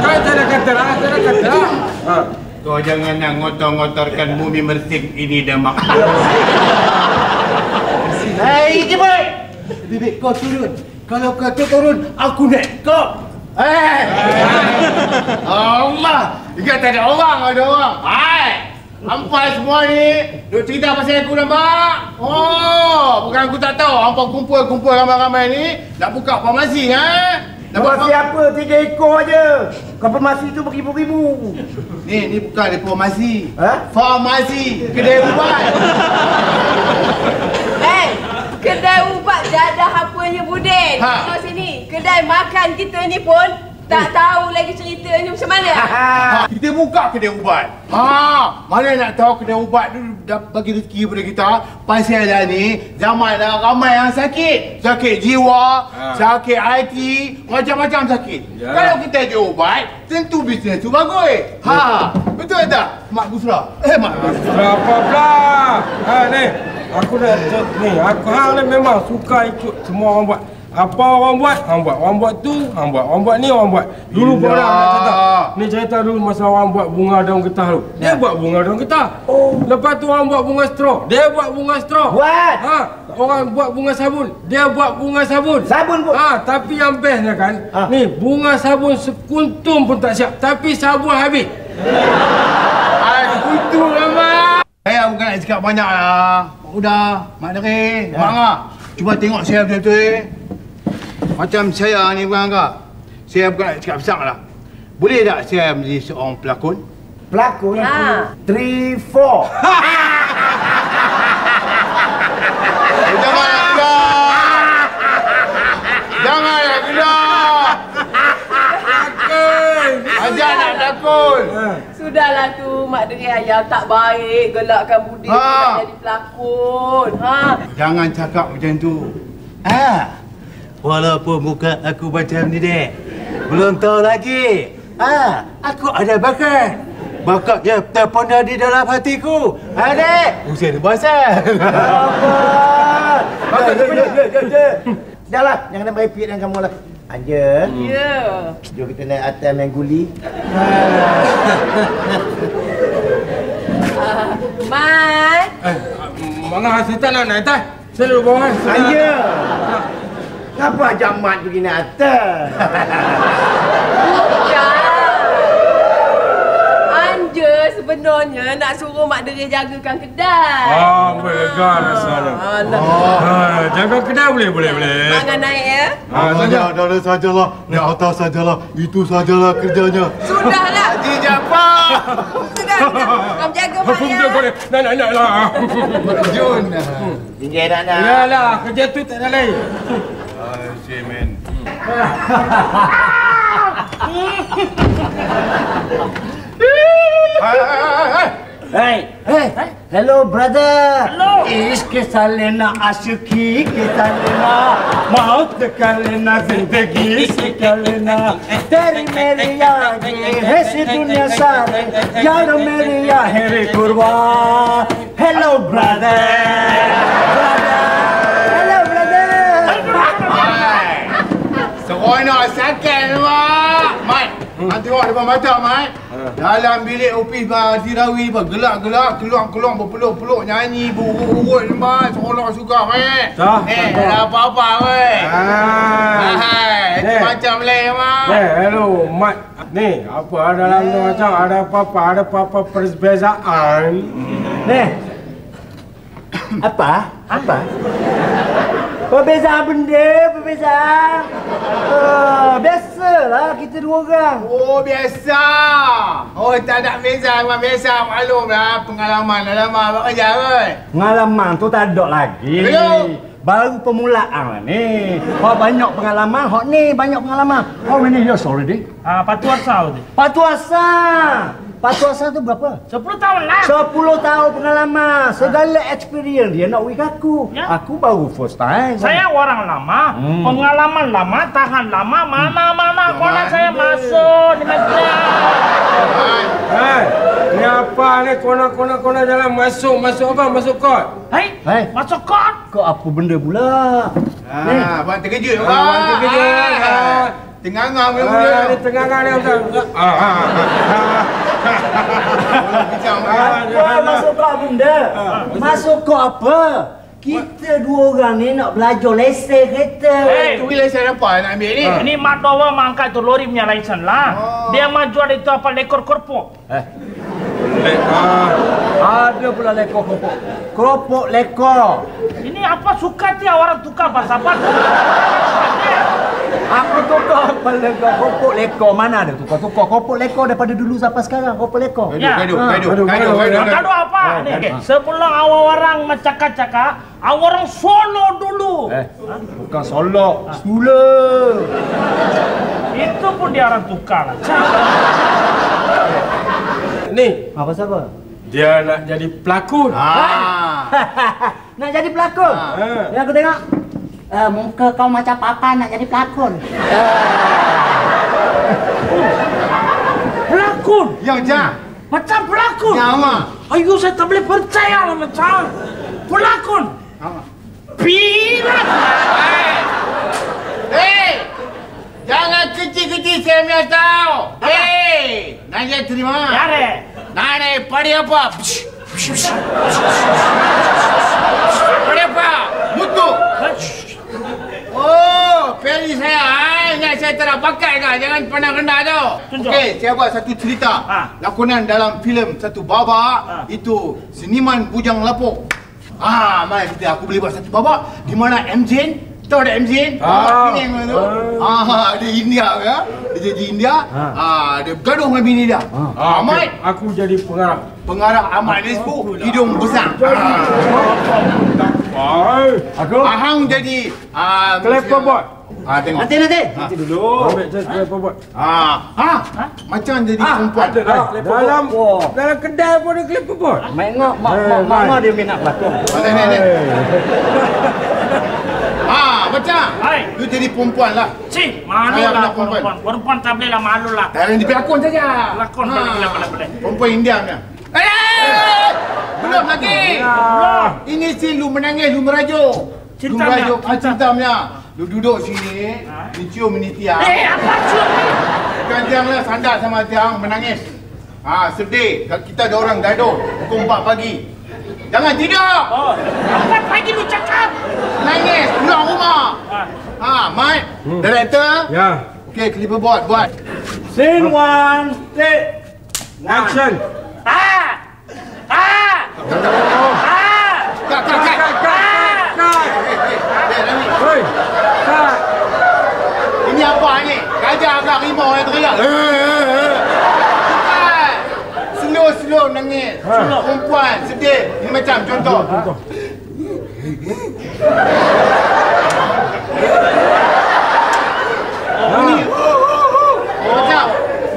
Kan saya dah kata lah, Kau jangan nak ngotor-ngotorkan bumi Mersing ini dah mak. Hei, Jebel! Bibik kau turun. Kalau kau turun, aku naik kau. Allah! Jika tak ada orang, ada orang. Hai! Hampa semua ni duk cerita pasal aku nampak. Oh, bukan aku tak tahu. Hampa kumpul-kumpul ramai-ramai ni nak buka farmasi Farmasi apa? 3 ekor aja. Kau farmasi tu beribu-ribu. Ni bukan dia farmasi. Ha? Farmasi, kedai ubat. Kedai ubat dadah apanya Budin. Tengok sini, kedai makan kita ni pun tak tahu lagi ceritanya macam mana. Kita buka kedai ubat. Mana nak tahu kedai ubat tu dah bagi rezeki kepada kita. Pasal dah ni zaman dah ramai yang sakit. Sakit jiwa, sakit hati, macam-macam sakit. Kalau kita jual ubat, tentu bisnes tu bagus. Betul tak? Mak Busra. Mak Busra apa pula? Ni, aku nak ni, aku hang ni memang suka ikut semua orang buat. Apa orang buat? Hang buat. Orang buat tu, hang buat. Orang buat ni, orang buat. Dulu pun orang nak cerita. Ni cerita dulu masa orang buat bunga daun getah tu. Dia buat bunga daun getah. Lepas tu orang buat bunga straw. Dia buat bunga straw. Buat? Orang buat bunga sabun. Dia buat bunga sabun. Sabun pun? Tapi yang bestnya kan, ni bunga sabun sekuntum pun tak siap. Tapi sabun habis. Kutu ramai. Saya bukan nak cakap banyak lah. Udah, Mak Dere, Mak Ngah. Cuba tengok saya betul-betul. Macam saya ni bukan Angga. Saya bukan nak cakap besar lah. Boleh tak saya menjadi seorang pelakon? Pelakon? 3, 4. Jangan nak gelak! Jangan nak gelak! Ajak nak pelakon! Sudahlah tu, Mak Deri ayam tak baik gelakkan Budin nak jadi pelakon. Jangan cakap macam tu. Walaupun muka aku macam ni dek, belum tahu lagi. Aku ada bakat. Bakat yang terpendam di dalam hatiku. Dek, usia dia basah. Dah lah, jangan nak merepek dengan kamu lah. Anja. Ya. Jom kita naik atas main guli. Mat. Mana saya tak nak naik atas. Saya duduk bawah. Anja. Kenapa ajak Mat pergi naik atas? Anja sebenarnya nak suruh Mak Deri jagakan kedai. Lega rasanya. Jaga kedai boleh. Mak nak naik ya? Dah sajalah. Naik atas sajalah. Itu sajalah kerjanya. Sudahlah. Haji Jafar. Sudah. Kamu jaga Mak ya. Nak lah. Jun. Tinggal nak. Yalah, kerja tu tak ada lain. Semen. Hey, hello brother. Hello. इश्क साले ना आशिकी के साले ना मौत कर लेना जिंदगी से कर लेना तेरी मेरी यादें है सी दुनिया सारे यार मेरी यादें रे कुर्बा hello brother hello brother Seronok sakit mak. Mat, tengok depan mata Mat. Dalam bilik ofis Zirawi gelak-gelak, keluar-keluar berpeluk-peluk nyanyi berurut-urut Mat. Seronok suka Mat. Tak ada apa-apa Mat. Itu macam lain Mat. Hello Mat. Ni, apa dalam tu macam ada apa-apa perbezaan. Ni. Apa? Perbezaan benda, perbezaan. Biasalah kita dua orang. Oh, biasa. Oh, tak ada beza. Memang biasa. Maklumlah pengalaman dalam bekerja kan. Pengalaman tu tak ada lagi. Hello. Baru permulaan ni. Hak banyak pengalaman, hak ni banyak pengalaman. How many years already? Patuasa tu. Patuasa. Patuasa tu berapa? 10 tahun lah. 10 tahun pengalaman. Segala experience dia nak wik aku. Ya. Aku baru first time. Saya orang lama, pengalaman lama, tahan lama, mana kolam saya masuk di kerja. Ni apa ni kona jalan masuk apa? Masuk kot. Hei, Hai. masuk kot. Kau apa benda pula? Abang terkejut Abang Mat. terkejut. Tengah-tengah Ni dia. tengah-tengah ni Ustaz. Apa masuk kau benda? Masuk kau apa? Kita dua orang ni nak belajar lesen kereta. Tu lesen apa nak ambil ni? Ini Mak Dowa mangkat tu lori punya license lah. Dia jual itu apa lekor korpo. Ada pula lekor keropok. Keropok lekor. Ini apa suka dia orang tukar bahasa apa? Aku tukar lekor keropok lekor. Mana ada tukar-tukar keropok lekor daripada dulu sampai sekarang. Keropok lekor. Gaduh apa? Nih, sebelum awal orang mencakap-cakap, awal orang solo dulu. Bukan Solo, Sula. Itu pun dia orang tukar. Ni, Apa siapa? dia nak jadi pelakon. Nak jadi pelakon? Ya aku tengok. Muka kau macam papa nak jadi pelakon. Pelakon? Yang jah. Macam pelakon? Yang apa? Ayo saya tak boleh percaya lah macam pelakon. Pirat. Hei! Jangan kecil-kecil saya punya tahu. Hei! Nanya terima. Ya re. Nanya padi apa? Padi apa? Mutu. Oh, Feli saya. Ingat saya tak nak pakai dah. Jangan pandang rendah tu. Tunjuk. Okey, saya buat satu cerita. Lakonan dalam filem satu babak. Itu seniman bujang lapuk. Mari kita aku boleh buat satu babak di mana MJ, tahu ada MJ? Pening tu. Dia India ke? Dia jadi India. Dia gaduh dengan bini dia. Ahmad, Aku jadi pengarah. pengarah Ahmad Nisbu, hidung besar. Ahang jadi Clapperboard. tengok. Nanti dulu. Ambil je clapperboard. Macam jadi perempuan. Dalam kedai pun ada clapperboard. Tengok mama dia minat pelakon. Ni. Macam. Hai. Lu jadi perempuan lah. Cik, malu Ayah lah nak perempuan. perempuan. Perempuan tak boleh lah, malu lah. Jangan di pelakon saja. Pelakon boleh. Perempuan India punya. Belum lagi. Ini scene lu menangis, lu merajuk. Cinta Lu merajuk, punya, cinta punya. Lu duduk sini, lu cium ini tiang. Apa cium ni? Bukan tiang lah, sandar sama tiang, menangis. Sedih. Kita ada orang gaduh, pukul 4 pagi. Jangan tidur. Oh, 4 pagi lu cakap. Nangis, pulang rumah. Mike, director. Ya. Okey, clipperboard buat. Scene 1, take. Action. Kat. Hei. Cut. Ini apa ni? Gajah agak rimau yang teriak. Slow nangis. Perempuan sedih. Ini macam contoh. Macam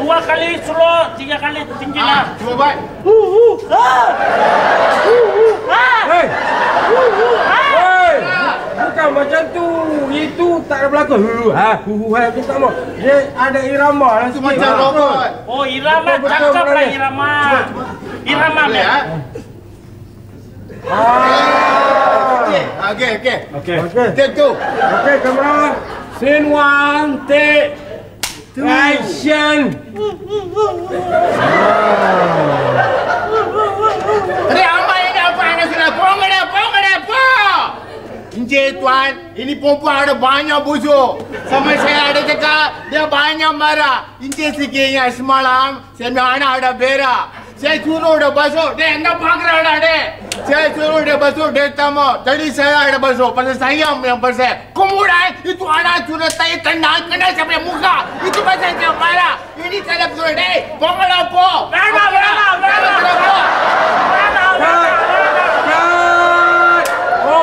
2 kali slow, 3 kali tinggi lah. cuba buat. Hei. Hei. Bukan macam tu. Itu tak ada berlakon. Itu tak mau. Dia ada irama lah. Itu macam robot. Oh, irama cakap lah irama. Irama Boleh ni. Okey. Take two. Okey, kamera. Scene 1, take. Action. Ramai ini apa anak sudah pong ada. Encik tuan, ini perempuan ada banyak busuk. Sama saya ada cakap, dia banyak marah. Encik sikit ingat semalam, saya punya anak ada berak. Saya suruh dia basuh, dia nak pagar dah dek. Saya suruh dia basuh, dia tak mau. Tadi saya ada basuh, pasal saya yang pasal. Kemudian, itu anak sudah saya kena sampai muka. Itu pasal saya marah. Ini saya suruh, dek, pokok apa?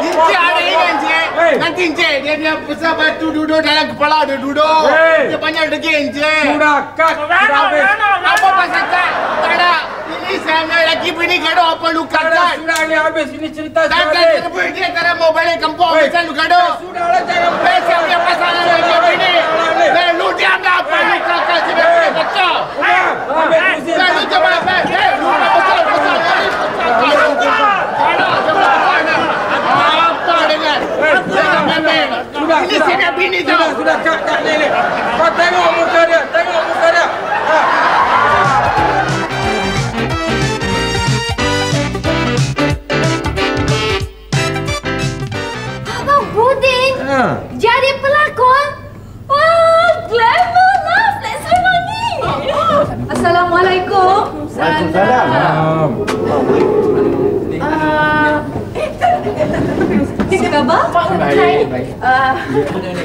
Encik ada ingat encik? Nanti encik, dia punya besar batu duduk dalam kepala dia duduk. Dia banyak degil encik. Sudah cut. Sudah habis. Apa pasal cut? Tak ada. Ini saya punya lelaki bini gaduh apa lu cut? Sudah ni habis. Ini cerita sudah Takkan habis. kenapa dia tak nak mau balik kampung pasal lu gaduh? Sudahlah, jangan. Saya punya pasangan lelaki bini. Lu diam dah apa lu kakak sini punya kacau. Habis musim. Lu coba apa? Lu nak besar. Apa dengan? Jangan main-main. Ini sini bini tau. Sudah cut ni. Kau tengok. Waalaikumsalam. Apa khabar?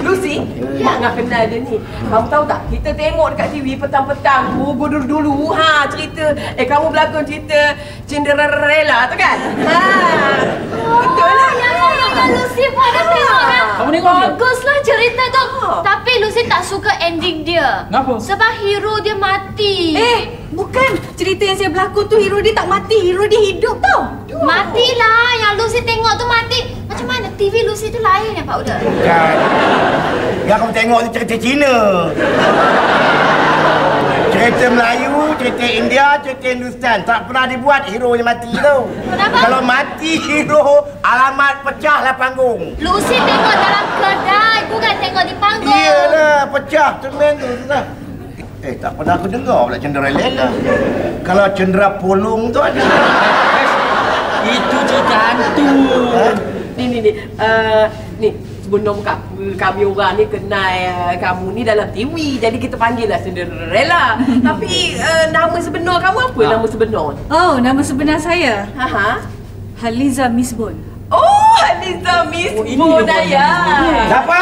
Lucy, Mak nak kenal dia ni. Kamu tahu tak, kita tengok dekat TV petang-petang dulu cerita. Kamu berlakon cerita Cinderella tu kan? Betul lah. Ya, Lucy pun ada tengok kan? Baguslah cerita tu. Tapi Lucy tak suka ending dia. Kenapa? Sebab hero dia mati. Bukan. Cerita yang saya berlakon tu hero dia tak mati, hero dia hidup tau. Matilah. Yang Lucy tengok tu mati. Macam mana TV Lucy tu lain ya Pak Uda? Kan. Yang kamu tengok tu cerita Cina. Cerita Melayu, cerita India, cerita Hindustan. Tak pernah dibuat hero yang mati tu. Kenapa? Kalau mati hero, alamat pecahlah panggung. Lucy tengok dalam kedai, bukan tengok di panggung. Iyalah, pecah cermin tu lah. Tak pernah aku dengar pula Cinderella. Kalau cendera polong tu ada. Itu cerita hantu. Ni sebelum kami orang ni kenal kamu ni dalam TV, jadi kita panggil lah Cinderella. Tapi nama sebenar kamu apa? Nama sebenar? Oh, nama sebenar saya Haliza Misbon. Oh, Haliza Misbon ya. Siapa?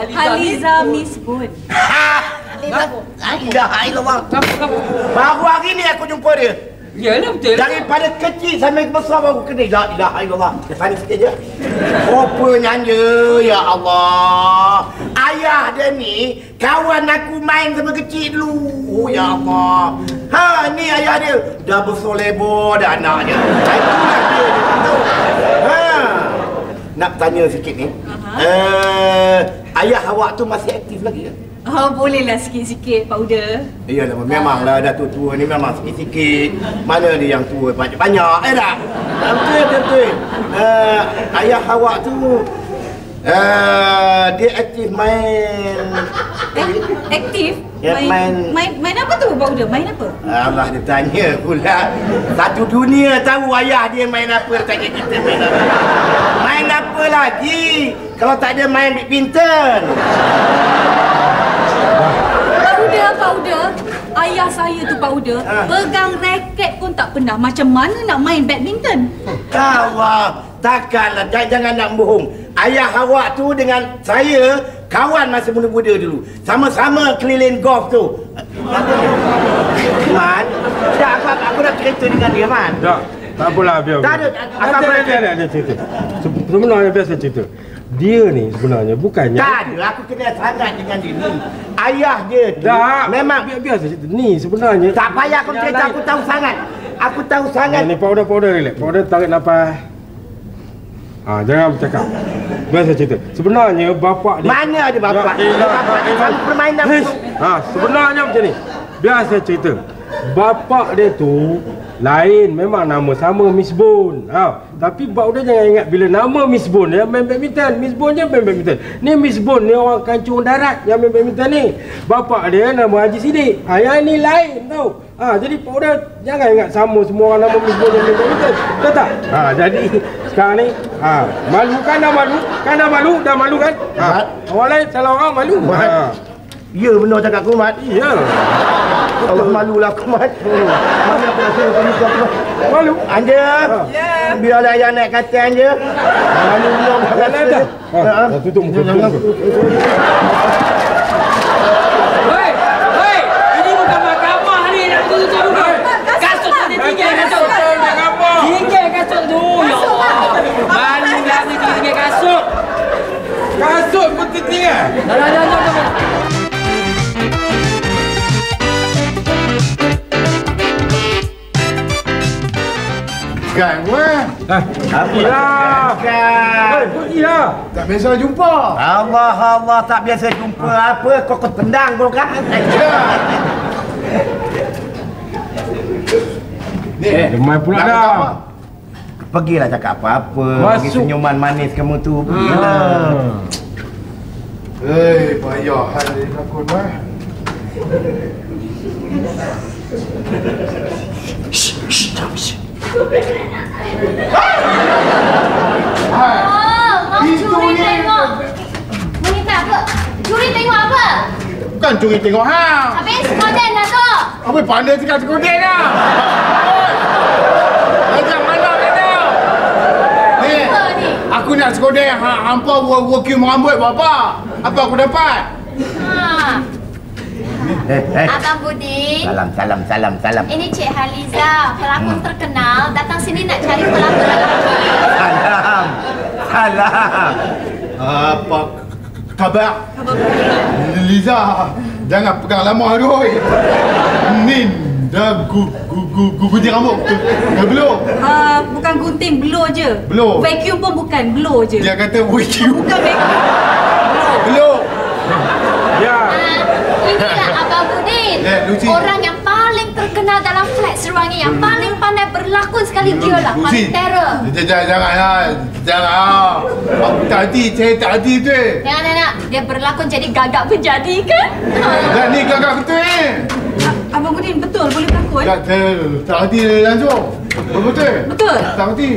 Haliza Misbon. Alhamdulillah. Baru hari ni aku jumpa dia. Yalah betul. Daripada kecil sampai besar baru kenal. La ilaha illallah. Sana sikit je. Rupanya ya Allah. Ayah dia ni kawan aku main sama kecil dulu. Oh ya Allah. Ni ayah dia. Dah besar lebar dah anaknya. Itulah dia. Nak tanya sikit ni. Ayah awak tu masih aktif lagi ya? Bolehlah sikit-sikit Pak Uda. Iyalah, memanglah dah tua-tua ni memang sikit-sikit. Mana dia yang tua banyak-banyak, tak? Betul. Ayah awak tu, dia aktif main. Aktif? Ya, Main apa tu Pak Uda? Main apa? Allah dia tanya pula. Satu dunia tahu ayah dia main apa, dia tanya kita main apa. Main apa lagi? Kalau tak ada main badminton. Pak Uda, ayah saya tu Pak Uda, pegang raket pun tak pernah. Macam mana nak main badminton? Allah, takkanlah, jangan nak bohong. Ayah awak tu dengan saya kawan masa muda-muda dulu. Sama-sama keliling golf tu. Man, aku nak cerita dengan dia, Man. Tak apalah, biar. Tak ada, ada cerita. Sebenarnya biasa cerita. Dia ni sebenarnya bukannya. Tak ada, aku kenal sangat dengan dia ni. Ayah dia tu memang biasa cerita. Ni sebenarnya. Tak payah kau cerita, aku tahu sangat. Aku tahu sangat. Ni powder relax. Powder tarik nafas. Jangan bercakap. Biasa cerita. Sebenarnya bapak dia. Mana ada bapak? Bapak dia selalu permainan. Sebenarnya macam ni. Biasa cerita. Bapak dia tu lain, memang nama sama Misbon. Tapi bau dia jangan ingat bila nama Misbon dia main badminton. Misbon je main badminton. Ni Misbon ni orang kancung darat yang main badminton ni. Bapak dia nama Haji Sidik. Yang ni lain tau. Jadi Pak Uda jangan ingat sama semua orang nama Misbon yang main badminton. Betul tak? Jadi sekarang ni malu kan dah malu? Dah malu kan? Orang lain salah orang malu. Ya benar cakap aku, Mat. Ya. Allah malulah aku, Mat. Mana aku rasa aku malu. Anda. Biarlah ayah naik kata anda. Malu belum. Dah tutup muka. Hei, ini bukan mahkamah ni, nak tutup dulu. Kasut ada tinggal kasut. Tinggal kasut tu. Ya Allah. Malu dah ni tinggal kasut. Kasut pun tinggal. Dah. Kan, weh. Pergilah. Pergilah. Tak biasa jumpa. Allah, tak biasa jumpa apa. Kau tendang kau kan? Ni, main pula dah. Pergilah cakap apa-apa. Bagi senyuman manis kamu tu. Payah hal dia takut, weh. Mau curi tengok. Wanita apa? Curi tengok apa? Bukan curi tengok hang. Habis koden dah tu. Apa pandai cakap koden dah. Aku nak sekolah hampa working rambut apa? Apa aku dapat? Abang Budin. Salam. Ini Cik Haliza, pelakon terkenal. Datang sini nak cari pelakon lelaki. Salam. Apa khabar? Liza, jangan pegang lama tu. Ni dah gunting rambut. Belum. Bukan gunting, blow je. Blow. Vacuum pun bukan, blow je. Dia kata vacuum. Bukan vacuum. Belum. Ya. Inilah Abang Budin. Lucy. Orang yang paling terkenal dalam flat Seruangi, yang paling pandai berlakon sekali. Dia lah paling terror. Jangan. Aku tak hati, saya tak hati tu. Jangan. Dia berlakon jadi gagak pun jadi kan? Dan ni gagak betul Abang Budin, betul boleh berlakon? Tak hati langsung. Betul? Betul. Tak hati.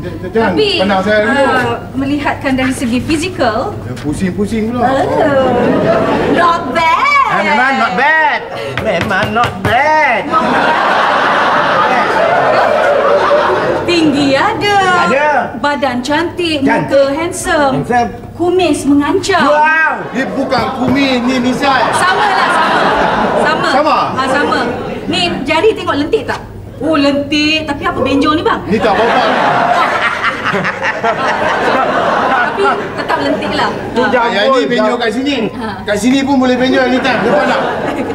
Jangan Tapi pandang saya dulu. melihatkan dari segi fizikal, Pusing-pusing pula. not bad. Memang not bad. Memang not bad. Tinggi ada. Ada. Badan cantik, Cantik. muka handsome. Handsome. Kumis mengancam. Wow. Ni bukan kumis, ni misal. Sama. Sama? Sama. Ni jari tengok lentik tak? Oh lentik, tapi apa benjol ni bang? Ni tak apa-apa. Tapi tetap lentik lah. Yang ni benjol kat sini. Kat sini pun boleh benjol ni tak. Depan tak?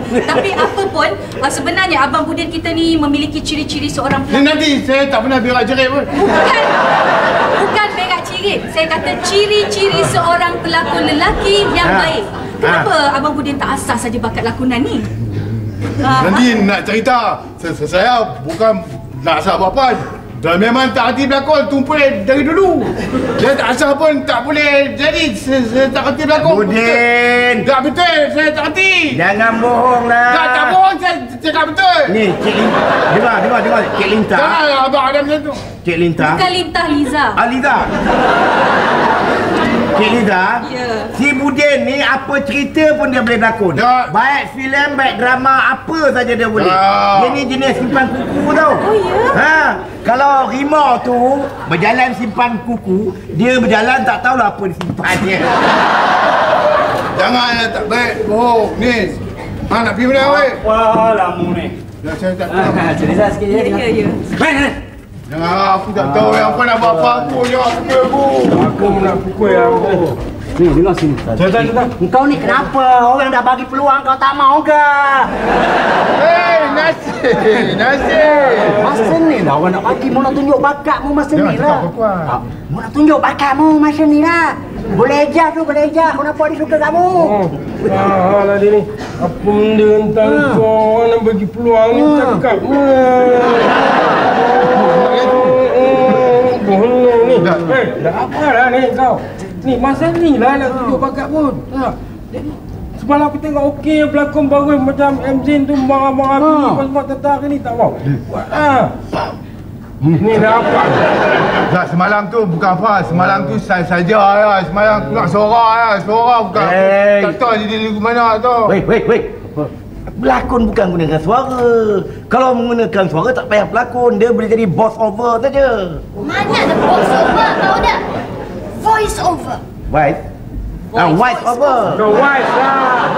Tapi apa pun, sebenarnya Abang Budin kita ni memiliki ciri-ciri seorang Ni pelakon. nanti saya tak pernah berak jerit pun. Bukan berak cirit. Saya kata ciri-ciri seorang pelakon lelaki yang baik. Kenapa Abang Budin tak asas saja bakat lakonan ni? Nanti nak cerita. Saya bukan nak asal apa-apa. Dan memang tak hati berlakon, tumpul dari dulu. Saya tak asal pun tak boleh jadi. Saya tak hati berlakon. Budin. Tak betul, saya tak hati. Jangan bohong lah. Tak bohong, saya cakap betul. Ni, Cik Linta. Dengar. Cik Linta. Jangan abang ada macam tu. Cik Linta. Bukan Lintah Liza. Liza. Cik Liza. Ya. Si Budin ni apa cerita pun dia boleh berlakon. Ya. Baik filem, baik drama, apa saja dia boleh. Ya. Dia ni jenis simpan kuku tau. Oh ya? Kalau rimau tu berjalan simpan kuku, dia berjalan tak tahulah apa disimpan dia. Jangan tak baik. Bohong. Ni. Nak pergi mana weh? Wah, lama ni. Saya tak tahu. Cerita sikit je. Ya. Jangan, aku tak tahu yang apa nak buat apa-apa. Jangan pukul aku. Aku nak pukul aku. Ni, dengar sini. Cerita. Kau ni kenapa? Orang dah bagi peluang kau tak mau ke? Nasib. Masa ni lah orang nak bagi. Mu nak tunjuk bakatmu masa Jangan ni cakap lah. kuat-kuat. Mu nak tunjuk bakatmu masa ni lah. Boleh eja tu, boleh eja. Kenapa dia suka kamu? Lah dia ni. Apa benda tentang kau orang nak bagi peluang ni cakap. Bohong ni. Dah apa lah ni kau? Ni masa ni lah nak tunjuk bakat pun. Semalam aku tengok okey pelakon baru macam MZ tu marah-marah semua tentang ni tak mau. Ni dah apa? Tak, semalam tu bukan apa. Semalam tu saja ya. Semalam keluar suara bukan. Tak tahu jadi lagu mana tu. Wait. Berlakon bukan gunakan suara. Kalau menggunakan suara tak payah pelakon. Dia boleh jadi voice over saja. Mana ada voice over? Tahu tak? Voice over. Voice? Voice over. No voice lah.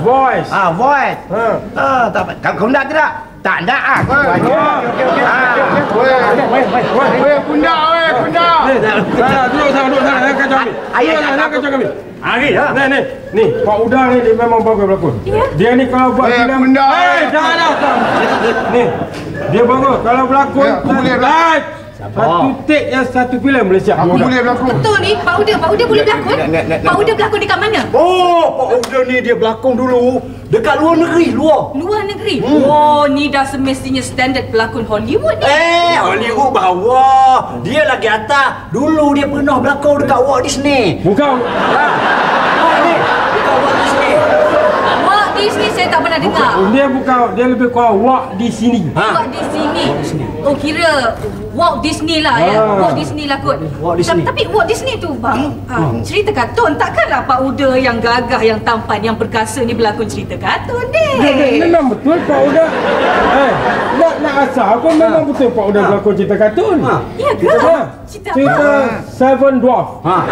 Voice. Voice. Tak apa. Kau nak tidak? Tak nak ah. Weh, pundak. Duduk sana, kacau kami. Kacau kami. Ni, Pak Uda ni dia memang bagus berlakon. Dia ni kalau buat filem. Bunda. Jangan dah. Ni, dia bagus kalau berlakon. Aku boleh berlakon. Satu take yang satu filem boleh siap. Aku boleh berlakon. Betul ni, Pak Uda boleh berlakon? Pak Uda berlakon dekat mana? Pak Uda ni dia berlakon dulu dekat luar negeri. Luar negeri? Oh, ni dah semestinya standard pelakon Hollywood ni. Hollywood bawah. Dia lagi atas. Dulu dia pernah berlakon dekat Walt Disney. Bukan. Ni, dekat Walt Disney. Walt Disney saya tak pernah dengar. Dia bukan, dia lebih kurang Walt di sini. Walt di sini. Oh kira Walt Disney lah ya. Walt Disney lah kot. Walt Disney. Tapi Walt Disney tu bang, cerita kartun. Takkanlah Pak Uda yang gagah, yang tampan, yang perkasa ni berlakon cerita kartun deh. Memang betul Pak Uda. Nak asal pun memang betul Pak Uda berlakon cerita kartun. Ya ke? Cerita Cerita apa? Seven Dwarf. Pak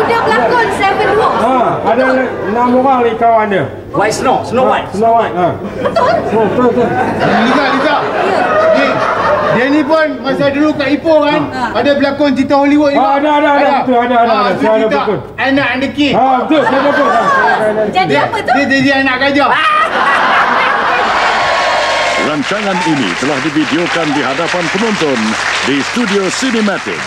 Uda berlakon Seven Dwarfs. Ada 6 orang ni kawan dia. White Snow White. Snow White. Betul? Betul. Liza. Dia ni pun masa dulu kat Ipoh kan, ada berlakon cerita Hollywood juga. Ada. Betul, ada. Saya ada betul. Anak and the King. Betul, saya betul. Jadi apa tu? Dia jadi anak gajah. Rancangan ini telah divideokan di hadapan penonton di Studio Cinematic.